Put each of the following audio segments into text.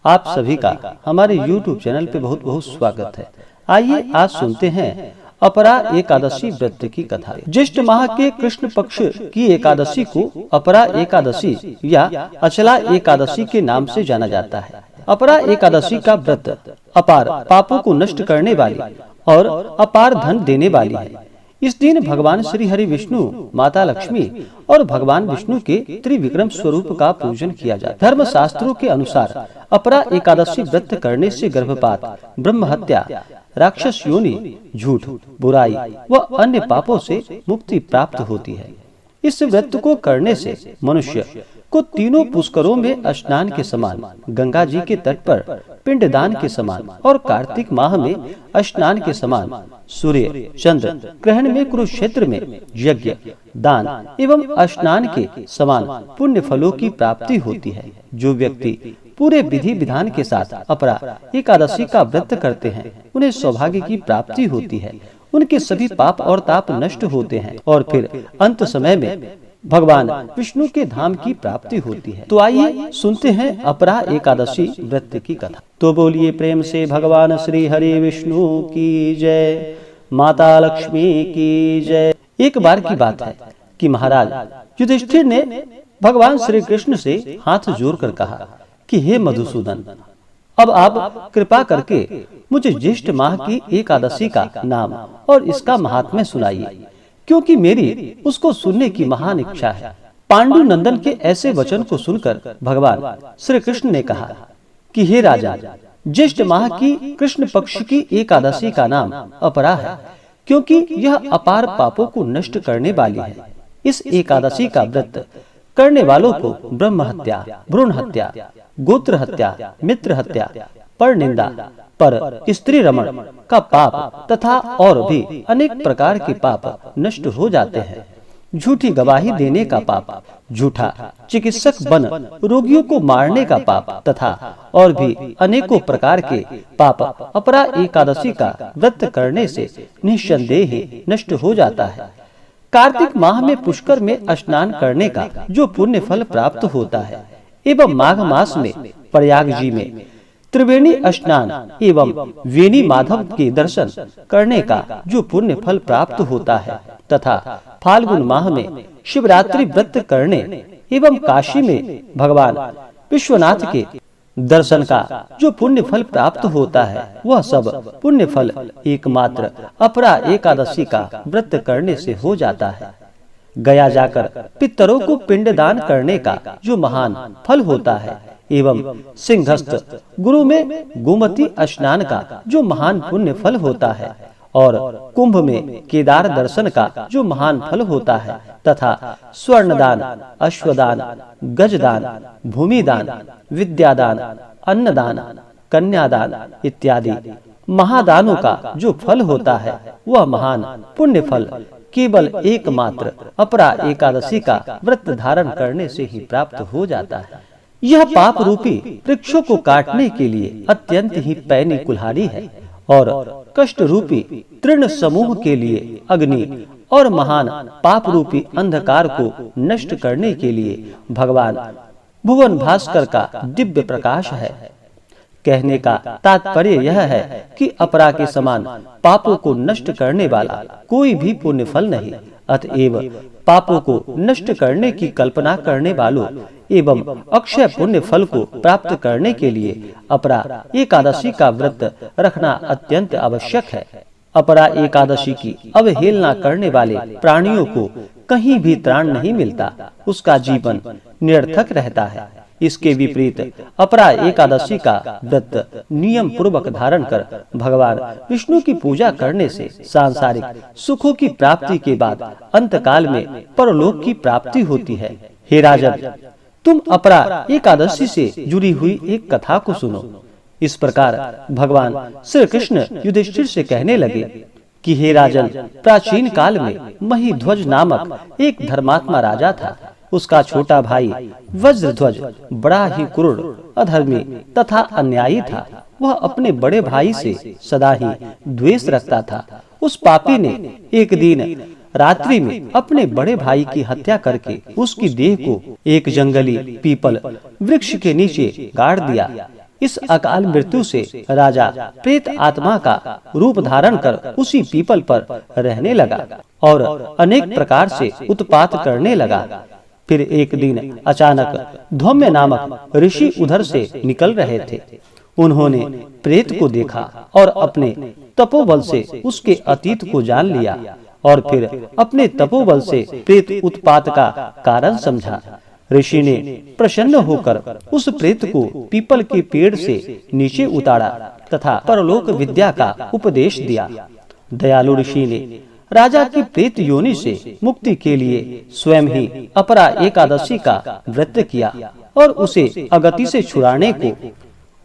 आप सभी का हमारे YouTube चैनल पे बहुत बहुत स्वागत है। आइए आज सुनते हैं अपरा एकादशी व्रत की कथा। ज्येष्ठ माह के कृष्ण पक्ष की एकादशी को अपरा एकादशी या अचला एकादशी के नाम से जाना जाता है। अपरा एकादशी का व्रत अपार पापों को नष्ट करने वाली और अपार धन देने वाली है। इस दिन भगवान श्री हरि विष्णु, माता लक्ष्मी और भगवान विष्णु के त्रिविक्रम स्वरूप का पूजन किया जाता है। धर्म शास्त्रों के अनुसार अपरा एकादशी व्रत करने से गर्भपात, ब्रह्म हत्या, राक्षस योनि, झूठ, बुराई व अन्य पापों से मुक्ति प्राप्त होती है। इस व्रत को करने से मनुष्य को तीनों पुष्करों में स्नान के समान, गंगा जी के तट पर पिंडदान के समान और कार्तिक माह में स्नान के समान, सूर्य चंद्र ग्रहण में कुरुक्षेत्र में यज्ञ, दान एवं स्नान के समान पुण्य फलों की प्राप्ति होती है। जो व्यक्ति पूरे विधि विधान के साथ अपरा एकादशी का व्रत करते हैं, उन्हें सौभाग्य की प्राप्ति होती है। उनके सभी पाप और ताप नष्ट होते हैं और फिर अंत समय में भगवान विष्णु के धाम की प्राप्ति होती है। तो आइए सुनते हैं अपरा एकादशी व्रत की कथा। तो बोलिए प्रेम से भगवान श्री हरि विष्णु की जय, माता लक्ष्मी की जय। एक बार की बात है कि महाराज युधिष्ठिर ने भगवान श्री कृष्ण से हाथ जोड़कर कहा कि हे मधुसूदन, अब आप कृपा करके मुझे ज्येष्ठ माह की एकादशी का नाम और इसका महात्म्य सुनाइए, क्योंकि मेरी उसको सुनने की महान इच्छा है। पांडु नंदन के ऐसे वचन को सुनकर भगवान श्री कृष्ण ने कहा कि हे राजा, ज्येष्ठ माह की कृष्ण पक्ष की एकादशी का नाम अपरा है, क्योंकि यह अपार पापों को नष्ट करने वाली है। इस एकादशी का व्रत करने वालों को ब्रह्म हत्या, भ्रूण हत्या, गोत्र हत्या, मित्र हत्या, पर निंदा, पर स्त्री रमण का पाप तथा और भी अनेक प्रकार के पाप नष्ट हो जाते हैं। झूठी गवाही देने का पाप, झूठा चिकित्सक बन रोगियों को मारने का पाप तथा और भी अनेकों प्रकार के पाप अपरा एकादशी का व्रत करने से निस्संदेह नष्ट हो जाता है। कार्तिक माह में पुष्कर में स्नान करने का जो पुण्य फल प्राप्त होता है एवं माघ मास में प्रयाग जी में त्रिवेणी स्नान एवं वेणी माधव के दर्शन करने का जो पुण्य फल प्राप्त होता है तथा फाल्गुन माह में शिवरात्रि व्रत करने एवं काशी में भगवान विश्वनाथ के दर्शन का जो पुण्य फल प्राप्त होता है, वह सब पुण्य फल एकमात्र अपरा एकादशी का व्रत करने से हो जाता है। गया जाकर पितरों को पिंडदान करने का जो महान फल होता है एवं सिंहस्थ गुरु में गोमती स्नान का जो महान पुण्य फल होता है और कुंभ में केदार दर्शन का जो महान फल होता है तथा स्वर्णदान, अश्वदान, गजदान, भूमिदान, विद्यादान, अन्नदान, कन्यादान इत्यादि महादानों का जो फल होता है, वह महान पुण्य फल केवल एकमात्र अपरा एकादशी का व्रत धारण करने से ही प्राप्त हो जाता है। यह पाप रूपी वृक्षों को काटने के लिए अत्यंत ही पैनी कुल्हाड़ी है और कष्ट रूपी तृण समूह के लिए अग्नि और महान पाप रूपी अंधकार को नष्ट करने के लिए भगवान भुवन भास्कर का दिव्य प्रकाश है। कहने का तात्पर्य यह है कि अपरा के समान पापों को नष्ट करने वाला कोई भी पुण्य फल नहीं। अतएव पापों को नष्ट करने की कल्पना करने वालों एवं अक्षय पुण्य फल को प्राप्त करने के लिए अपरा एकादशी का व्रत रखना अत्यंत आवश्यक है। अपरा एकादशी की अवहेलना करने वाले प्राणियों को कहीं भी त्राण नहीं मिलता, उसका जीवन निरर्थक रहता है। इसके विपरीत अपरा एकादशी का व्रत नियम पूर्वक धारण कर भगवान विष्णु की पूजा करने से सांसारिक सुखों की प्राप्ति के बाद अंतकाल में परलोक की प्राप्ति होती है। हे राजन, तुम अपरा एकादशी से जुड़ी हुई एक कथा को सुनो। इस प्रकार भगवान श्री कृष्ण युधिष्ठिर से कहने लगे कि हे राजन, प्राचीन काल में महीध्वज नामक एक धर्मात्मा राजा था। उसका छोटा भाई वज्रध्वज बड़ा ही क्रूर, अधर्मी तथा अन्यायी था। वह अपने बड़े भाई से सदा ही द्वेष रखता था। उस पापी ने एक दिन रात्रि में अपने बड़े भाई की हत्या करके उसकी देह को एक जंगली पीपल वृक्ष के नीचे गाड़ दिया। इस अकाल मृत्यु से राजा प्रेत आत्मा का रूप धारण कर उसी पीपल पर रहने लगा और अनेक प्रकार से उत्पात करने लगा। फिर एक दिन अचानक धौम्य नामक ऋषि उधर से निकल रहे थे। उन्होंने प्रेत को देखा और अपने तपोबल से उसके अतीत को जान लिया और फिर अपने तपोबल से प्रेत उत्पात का कारण समझा। ऋषि ने प्रसन्न होकर उस प्रेत को पीपल के पेड़ से नीचे उतारा तथा परलोक विद्या का उपदेश दिया। दयालु ऋषि ने राजा की प्रेत योनि से मुक्ति के लिए स्वयं ही अपरा एकादशी का व्रत किया और उसे अगति से छुड़ाने को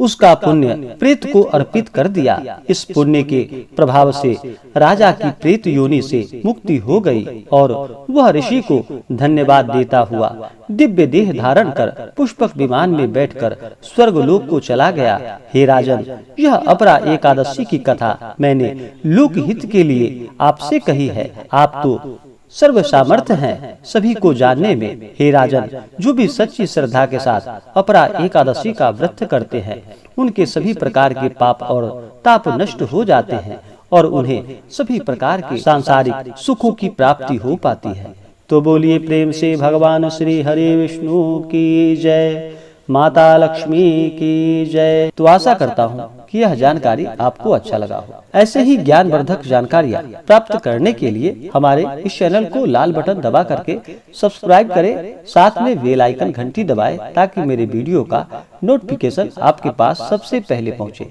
उसका पुण्य प्रेत को अर्पित कर दिया। इस पुण्य के प्रभाव से राजा की प्रेत योनि से मुक्ति हो गई और वह ऋषि को धन्यवाद देता हुआ दिव्य देह धारण कर पुष्पक विमान में बैठकर स्वर्गलोक को चला गया। हे राजन, यह अपरा एकादशी की कथा मैंने लोकहित के लिए आपसे कही है। आप तो सर्व सामर्थ्य हैं सभी को जानने में। हे राजन, जो भी सच्ची श्रद्धा के साथ अपरा एकादशी का व्रत करते हैं उनके सभी प्रकार के पाप और ताप नष्ट हो जाते हैं और उन्हें सभी प्रकार के सांसारिक सुखों की प्राप्ति हो पाती है। तो बोलिए प्रेम से भगवान श्री हरि विष्णु की जय, माता लक्ष्मी की जय। तो आशा करता हूँ कि यह जानकारी आपको अच्छा लगा हो। ऐसे ही ज्ञानवर्धक जानकारियाँ प्राप्त करने के लिए हमारे इस चैनल को लाल बटन दबा करके सब्सक्राइब करें, साथ में बेल आइकन घंटी दबाएं ताकि मेरे वीडियो का नोटिफिकेशन आपके पास सबसे पहले पहुँचे।